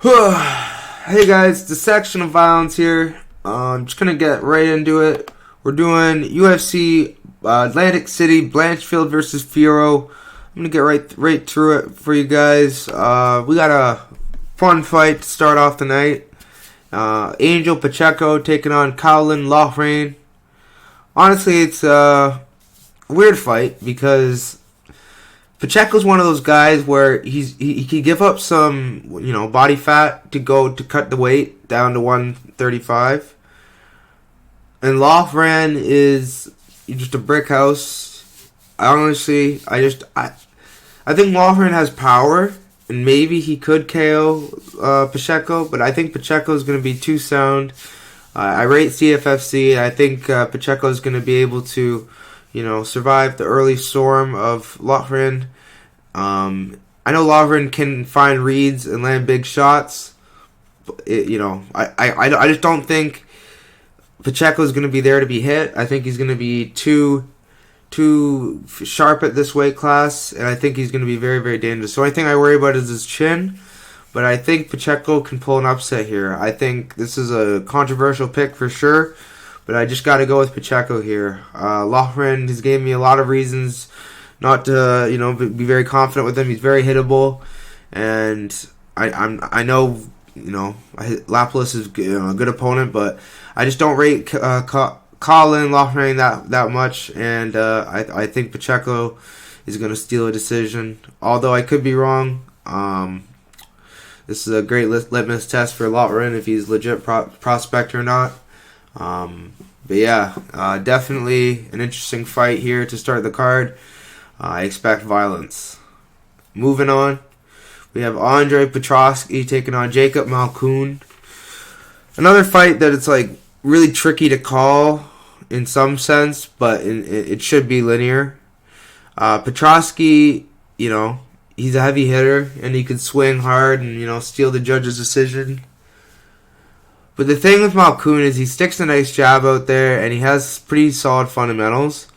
Hey guys, Dissection of Violence here. I'm just gonna get right into it. We're doing UFC Atlantic City Blanchfield versus Fiorot. I'm gonna get right through it for you guys. We got a fun fight to start off the night. Angel Pacheco taking on Loughran. Honestly, it's a weird fight because Pacheco's one of those guys where he can give up some, body fat to cut the weight down to 135. And Loughran is just a brick house. I think Loughran has power, and maybe he could KO Pacheco, but I think Pacheco is going to be too sound. I rate CFFC. I think Pacheco is going to be able to survive the early storm of Loughran. I know Loughran can find reads and land big shots. But I just don't think Pacheco is going to be there to be hit. I think he's going to be too sharp at this weight class, and I think he's going to be very, very dangerous. The only thing I worry about is his chin, but I think Pacheco can pull an upset here. I think this is a controversial pick for sure, but I just got to go with Pacheco here. Loughran has given me a lot of reasons not to, be very confident with him. He's very hittable, and I know, Lapalus is a good opponent, but I just don't rate Loughran that much, and I think Pacheco is going to steal a decision. Although I could be wrong. This is a great litmus test for Loughran if he's legit prospect or not. But yeah, definitely an interesting fight here to start the card. I expect violence. Moving on, we have Petroski taking on Jacob Malkoun. Another fight that it's like really tricky to call in some sense, but it should be linear. Petroski, he's a heavy hitter, and he can swing hard and, steal the judge's decision. But the thing with Malkoun is he sticks a nice jab out there, and he has pretty solid fundamentals.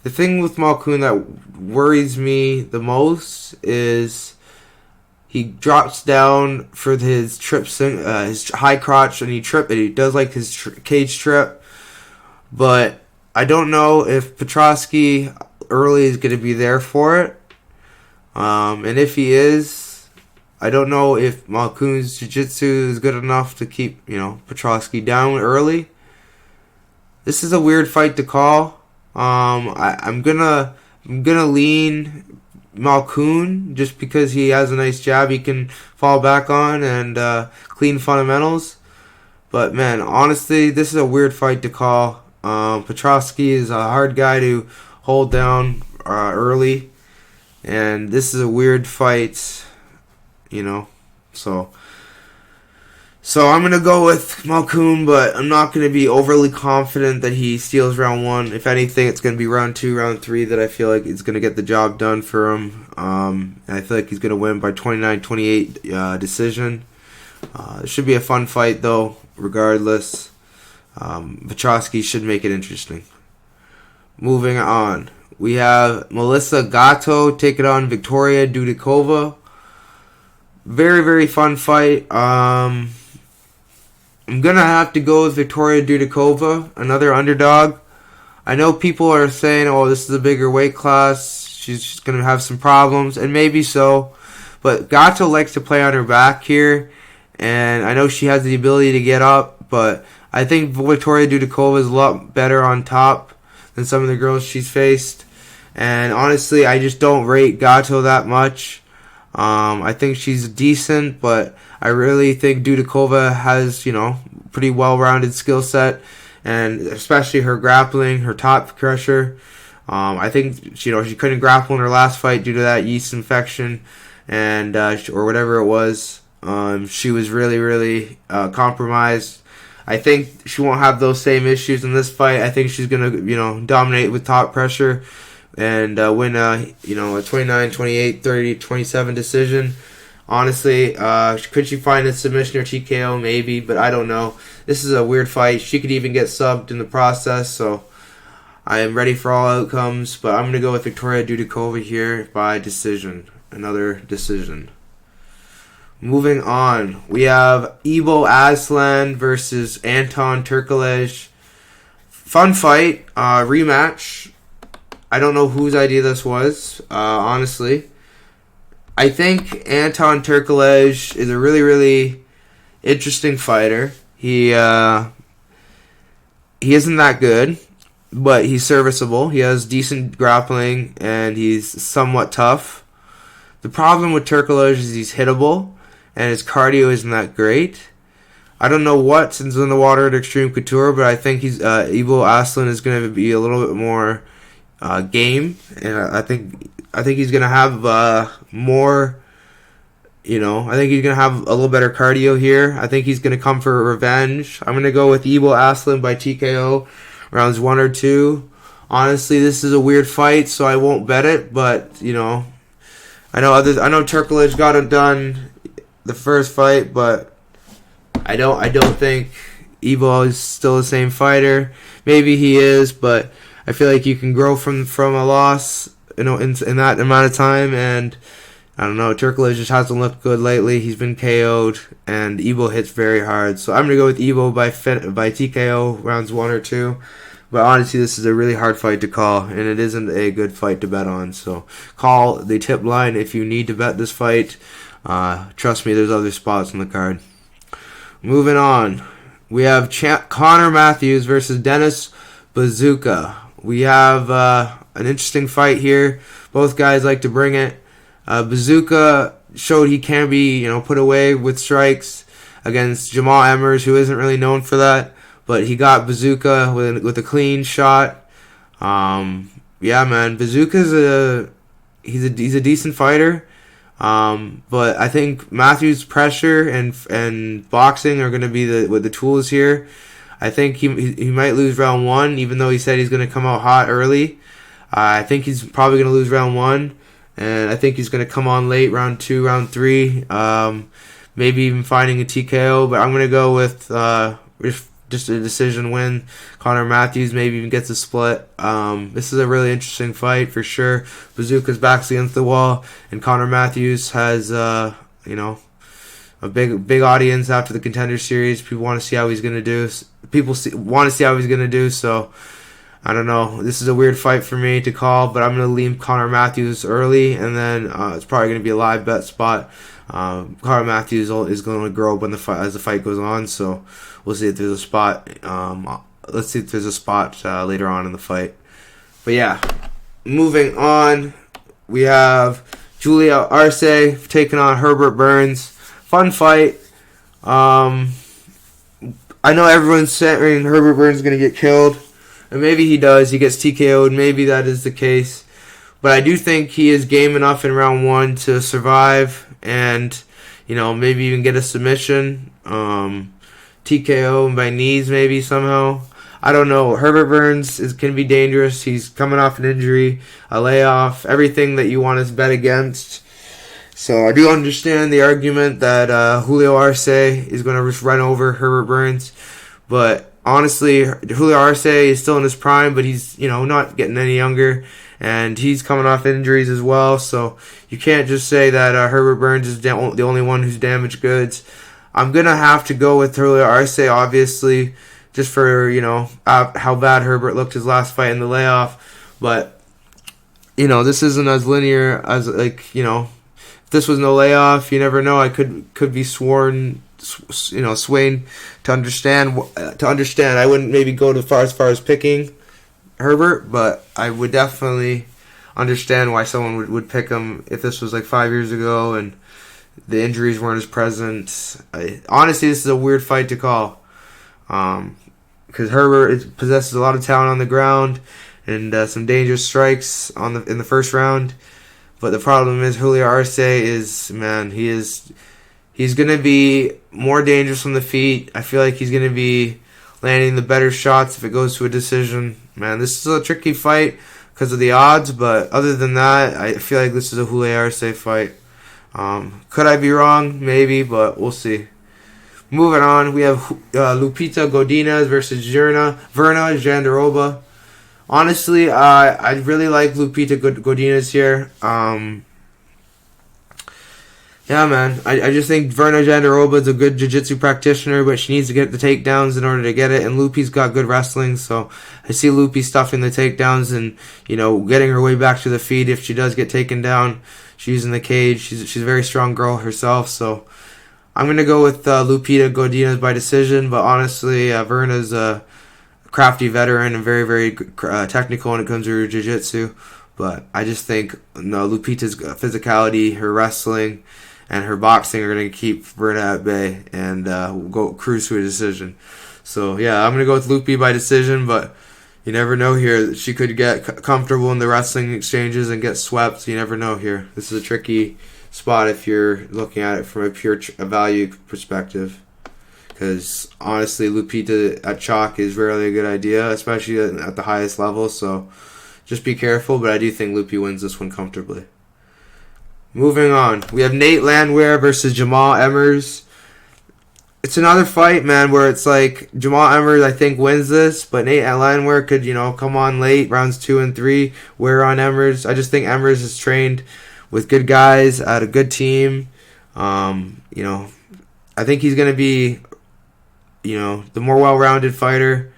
The thing with Malkoun that worries me the most is he drops down for his his high crotch, and he does like his cage trip. But I don't know if Petroski early is going to be there for it. And if he is, I don't know if Malkoun's jiu-jitsu is good enough to keep, Petroski down early. This is a weird fight to call. I'm gonna lean Malkoun just because he has a nice jab he can fall back on and clean fundamentals. But man, honestly, this is a weird fight to call. Petroski is a hard guy to hold down early, and this is a weird fight, So I'm going to go with Malkoun, but I'm not going to be overly confident that he steals round one. If anything, it's going to be round two, round three that I feel like is going to get the job done for him. And I feel like he's going to win by 29-28 decision. It should be a fun fight, though, regardless. Petroski should make it interesting. Moving on. We have Melissa Gatto taking on Victoria Dudakova. Very, very fun fight. I'm going to have to go with Victoria Dudakova, another underdog. I know people are saying, this is a bigger weight class. She's going to have some problems, and maybe so. But Gatto likes to play on her back here, and I know she has the ability to get up, but I think Victoria Dudakova is a lot better on top than some of the girls she's faced. And honestly, I just don't rate Gatto that much. I think she's decent, but I really think Dudakova has, pretty well-rounded skill set, and especially her grappling, her top pressure. I think, she couldn't grapple in her last fight due to that yeast infection, and or whatever it was. She was really, really compromised. I think she won't have those same issues in this fight. I think she's gonna, dominate with top pressure and win a 29-28, 30-27 decision. Honestly, could she find a submission or TKO? Maybe, but I don't know. This is a weird fight. She could even get subbed in the process, so I am ready for all outcomes, but I'm going to go with Victoria Dudakova here by decision. Another decision. Moving on, we have Aslan versus Anton Turkalj. Fun fight, rematch. I don't know whose idea this was, honestly. I think Anton Turkalj is a really, really interesting fighter. He isn't that good, but he's serviceable. He has decent grappling, and he's somewhat tough. The problem with Turkalj is he's hittable, and his cardio isn't that great. I don't know what's in the water at Extreme Couture, but I think Aslan is going to be a little bit more game, and I think he's going to have more. I think he's going to have a little better cardio here. I think he's going to come for revenge. I'm going to go with Aslan by TKO, rounds 1 or 2. Honestly, this is a weird fight, so I won't bet it. But I know Turkalj got it done the first fight, but I don't think Evo is still the same fighter. Maybe he is, but I feel like you can grow from a loss, in that amount of time. And I don't know, Turkalj just hasn't looked good lately. He's been KO'd, and Evo hits very hard. So I'm gonna go with Evo by TKO, rounds 1 or 2. But honestly, this is a really hard fight to call, and it isn't a good fight to bet on. So call the tip line if you need to bet this fight. Trust me, there's other spots on the card. Moving on, we have Connor Matthews versus Denis Buzukja. We have an interesting fight here. Both guys like to bring it. Buzukja showed he can be, put away with strikes against Jamal Emmers, who isn't really known for that. But he got Buzukja with a clean shot. Yeah, man, Buzukja's he's a decent fighter. But I think Matthews' pressure and boxing are going to be the tools here. I think he might lose round 1, even though he said he's going to come out hot early. I think he's probably going to lose round 1, and I think he's going to come on late, round 2, round 3, maybe even finding a TKO. But I'm going to go with just a decision win. Connor Matthews maybe even gets a split. This is a really interesting fight for sure. Buzukja's back's against the wall, and Connor Matthews has a big audience after the Contender Series. People want to see how he's going to do. So I don't know. This is a weird fight for me to call, but I'm going to lean Connor Matthews early, and then it's probably going to be a live bet spot. Connor Matthews is going to grow up as the fight goes on, so we'll see if there's a spot. Let's see if there's a spot later on in the fight. But yeah, moving on, we have Julia Arce taking on Herbert Burns. Fun fight. I know everyone's saying Herbert Burns is going to get killed, and maybe he does. He gets TKO'd. Maybe that is the case. But I do think he is game enough in round 1 to survive and, maybe even get a submission. TKO by knees maybe somehow. I don't know. Herbert Burns can be dangerous. He's coming off an injury, a layoff, everything that you want to bet against. So I do understand the argument that Julio Arce is going to just run over Herbert Burns. But honestly, Julio Arce is still in his prime, but he's, not getting any younger. And he's coming off injuries as well. So you can't just say that Herbert Burns is the only one who's damaged goods. I'm going to have to go with Julio Arce, obviously, just for, how bad Herbert looked his last fight in the layoff. But, this isn't as linear as, if this was no layoff, you never know. I could be swaying to understand. I wouldn't maybe go as far as picking Herbert, but I would definitely understand why someone would pick him if this was 5 years ago and the injuries weren't as present. Honestly, this is a weird fight to call because Herbert possesses a lot of talent on the ground and some dangerous strikes in the first round. But the problem is Julio Arce is, man, he's going to be more dangerous on the feet. I feel like he's going to be landing the better shots if it goes to a decision. Man, this is a tricky fight because of the odds, but other than that, I feel like this is a Julio Arce fight. Could I be wrong? Maybe, but we'll see. Moving on, we have Lupita Godinez versus Verna Jandiroba. Honestly, I really like Lupita Godinez here. Yeah, man. I just think Verna Jandiroba is a good jiu-jitsu practitioner, but she needs to get the takedowns in order to get it. And Lupe's got good wrestling, so I see Lupe stuffing the takedowns and, getting her way back to the feet if she does get taken down. She's in the cage. She's a very strong girl herself, so I'm going to go with Lupita Godinez by decision, but honestly, Verna's a crafty veteran and very, very technical when it comes to her jiu-jitsu. But I just think Lupita's physicality, her wrestling, and her boxing are going to keep Verna at bay and go cruise to a decision. So, yeah, I'm going to go with Lupe by decision, but you never know here. She could get comfortable in the wrestling exchanges and get swept. You never know here. This is a tricky spot if you're looking at it from a pure value perspective. Because, honestly, Lupita at chalk is rarely a good idea, especially at the highest level. So, just be careful, but I do think Lupe wins this one comfortably. Moving on, we have Nate Landwher versus Jamal Emmers. It's another fight, man, where it's like Jamal Emmers, I think, wins this, but Nate Landwher could, come on late, rounds 2 and 3, wear on Emmers. I just think Emmers is trained with good guys at a good team. I think he's going to be, the more well-rounded fighter.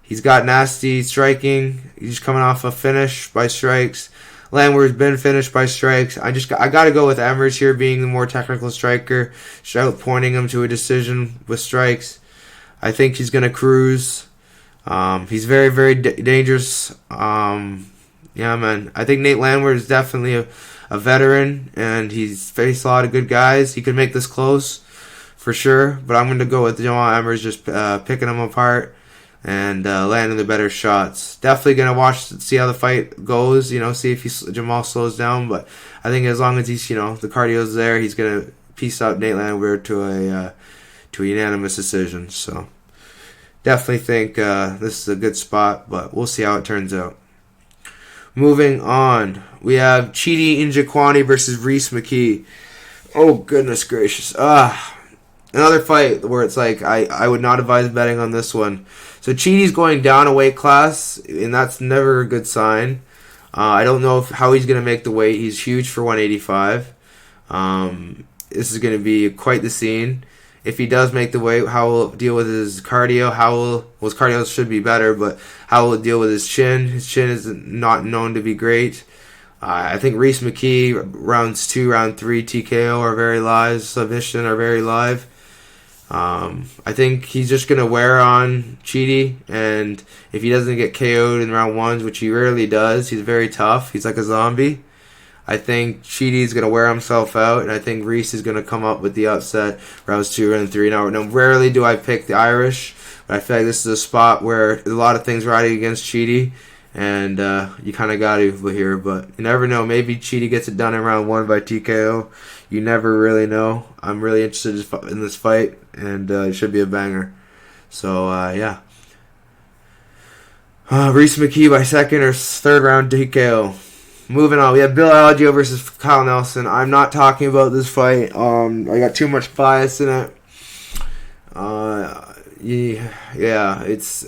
He's got nasty striking. He's coming off a finish by strikes. Landwehr's been finished by strikes. I got to go with Emmers here being the more technical striker, pointing him to a decision with strikes. I think he's going to cruise. He's very, very dangerous. Yeah, man. I think Nate Landwher is definitely a veteran, and he's faced a lot of good guys. He could make this close for sure, but I'm going to go with Jamal Emmers just picking him apart and landing the better shots. Definitely going to see how the fight goes, see if Jamal slows down. But I think as long as he's, the cardio's there, he's going to piece out Nate Landwher to a unanimous decision. So definitely think this is a good spot, but we'll see how it turns out. Moving on, we have Chidi Njokuani versus McKee. Oh, goodness gracious. Another fight where it's like I would not advise betting on this one. So Chidi's going down a weight class, and that's never a good sign. I don't know how he's going to make the weight. He's huge for 185. This is going to be quite the scene. If he does make the weight, how will he deal with his cardio? His cardio should be better, but how will he deal with his chin? His chin is not known to be great. I think McKee, rounds 2, round 3 TKO are very live. Submission are very live. I think he's just going to wear on Chidi, and if he doesn't get KO'd in round 1s, which he rarely does, he's very tough. He's like a zombie. I think Chidi's going to wear himself out, and I think Reese is going to come up with the upset rounds 2 and 3. Now, rarely do I pick the Irish, but I feel like this is a spot where a lot of things riding against Chidi, and you kind of got to here, but you never know. Maybe Chidi gets it done in round 1 by TKO. You never really know. I'm really interested in this fight, and it should be a banger. So, yeah. Reese McKee by 2nd or 3rd round TKO. Moving on, we have Bill Algeo versus Kyle Nelson. I'm not talking about this fight. I got too much bias in it. Yeah,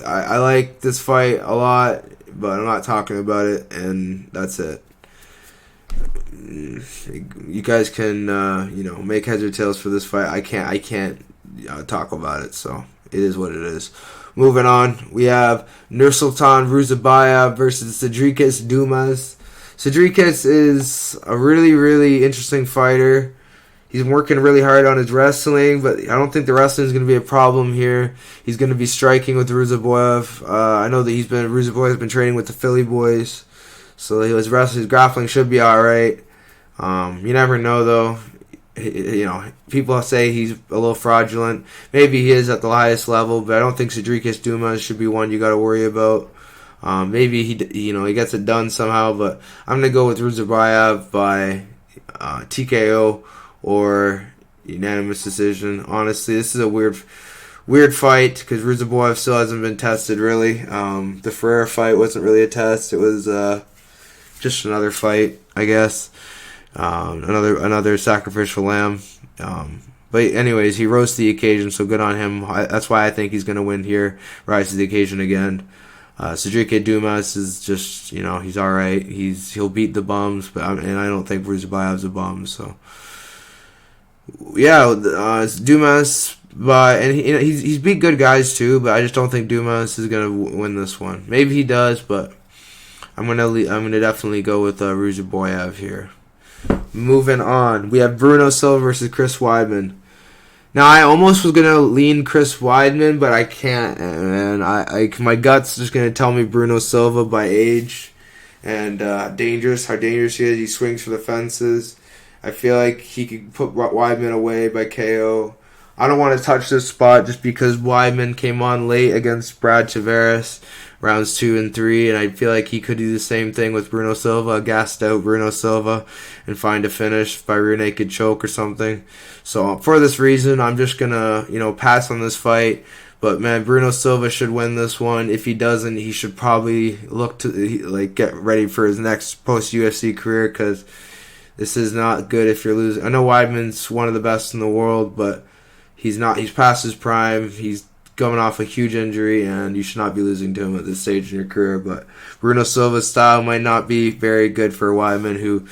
I like this fight a lot, but I'm not talking about it, and that's it. You guys can make heads or tails for this fight. I can't talk about it, so it is what it is. Moving on, we have Nursultan Ruziboev versus Cedric Dumas. Cedric is a really, really interesting fighter. He's working really hard on his wrestling, but I don't think the wrestling is going to be a problem here. He's going to be striking with Ruziboev. I know that Ruziboev has been training with the Philly boys, so his grappling should be all right. You never know, though. People say he's a little fraudulent. Maybe he is at the highest level, but I don't think Cedric Dumas should be one you got to worry about. Maybe he gets it done somehow, but I'm gonna go with Ruziboev by TKO or unanimous decision. Honestly, this is a weird fight because Ruziboev still hasn't been tested really. The Ferrer fight wasn't really a test; it was just another fight, I guess. Another sacrificial lamb. But anyways, he rose to the occasion, so good on him. That's why I think he's gonna win here. Rise to the occasion again. Cedric Dumas is just, he's alright. He'll beat the bums, and I don't think Ruziboev's a bum, so Yeah, it's Dumas, but and he's beat good guys too. But I just don't think Dumas is gonna win this one. Maybe he does, but I'm gonna definitely go with Ruziboev here. Moving on, we have Bruno Silva versus Chris Weidman. Now I almost was gonna lean Chris Weidman, but I can't, and I my gut's just gonna tell me Bruno Silva by age and how dangerous he is. He swings for the fences. I feel like he could put Weidman away by KO. I don't want to touch this spot just because Weidman came on late against Brad Tavares, rounds 2 and 3, and I feel like he could do the same thing with Bruno Silva, gassed out Bruno Silva, and find a finish by rear naked choke or something. So for this reason, I'm just gonna pass on this fight. But man, Bruno Silva should win this one. If he doesn't, he should probably look to get ready for his next post UFC career, because this is not good if you're losing. I know Weidman's one of the best in the world, but he's not. He's past his prime. He's coming off a huge injury, and you should not be losing to him at this stage in your career. But Bruno Silva's style might not be very good for Weidman, who,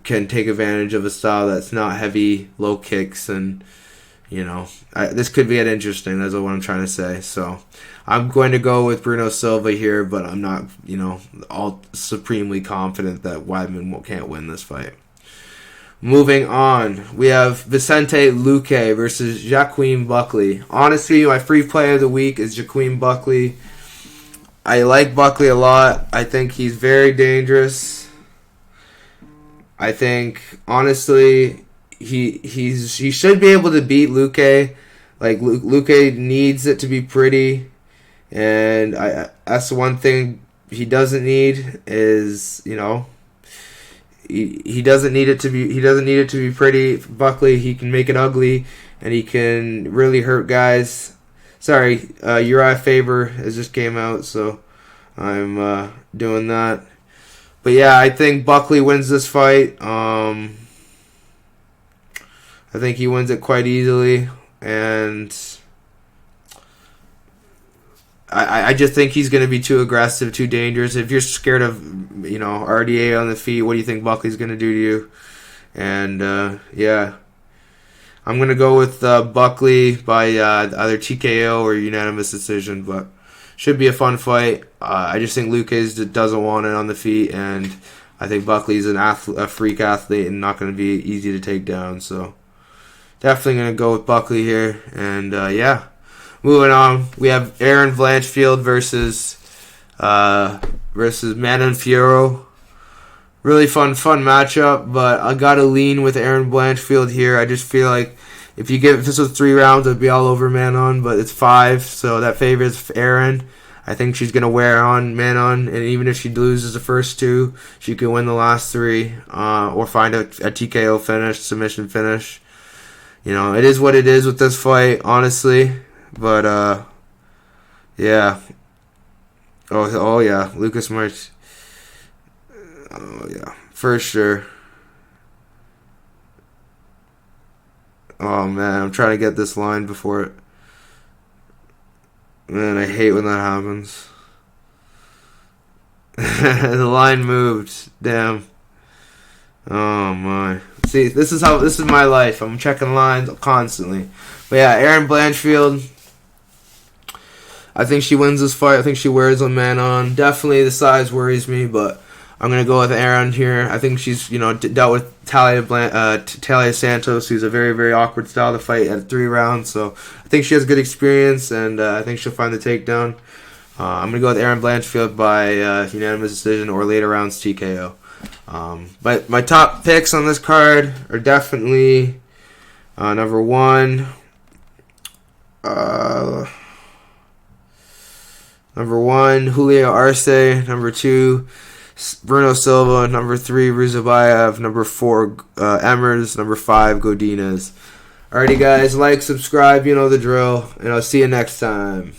can take advantage of a style that's not heavy, low kicks, and this could be interesting. That's what I'm trying to say. So I'm going to go with Bruno Silva here, but I'm not, all supremely confident that Weidman can't win this fight. Moving on, we have Vicente Luque versus Joaquin Buckley. Honestly, my free play of the week is Joaquin Buckley. I like Buckley a lot. I think he's very dangerous. I think, honestly, he should be able to beat Luque. Like, Luque needs it to be pretty, and that's the one thing he doesn't need is, he doesn't need it to be pretty. Buckley, he can make it ugly, and he can really hurt guys. Sorry, Uriah Faber has just came out, so I'm doing that. But yeah, I think Buckley wins this fight. I think he wins it quite easily, and I just think he's going to be too aggressive, too dangerous. If you're scared of, RDA on the feet, what do you think Buckley's going to do to you? And, yeah. I'm going to go with Buckley by either TKO or unanimous decision, but should be a fun fight. I just think Luque doesn't want it on the feet, and I think Buckley's a freak athlete and not going to be easy to take down. So definitely going to go with Buckley here, and, yeah. Moving on, we have Aaron Blanchfield versus Manon Fiorot. Really fun matchup, but I gotta lean with Aaron Blanchfield here. I just feel like if this was 3 rounds, it'd be all over Manon, but it's 5, so that favors Aaron. I think she's gonna wear on Manon, and even if she loses the first 2, she can win the last 3, or find a TKO finish, submission finish. It is what it is with this fight, honestly. But, yeah. Oh, yeah. Lucas March. Oh, yeah. For sure. Oh, man. I'm trying to get this line before it. Man, I hate when that happens. The line moved. Damn. Oh, my. See, this is my life. I'm checking lines constantly. But, yeah, Aaron Blanchfield. I think she wins this fight. I think she wears a man on. Definitely the size worries me, but I'm going to go with Aaron here. I think she's, dealt with Talia Santos, who's a very, very awkward style to fight at 3 rounds. So I think she has good experience, and I think she'll find the takedown. I'm going to go with Aaron Blanchfield by unanimous decision or later rounds TKO. But my top picks on this card are definitely number 1. Number 1, Julio Arce. Number 2, Bruno Silva. Number 3, Ruziboev. Number 4, Emmers. Number 5, Godinez. Alrighty, guys. Like, subscribe. You know the drill. And I'll see you next time.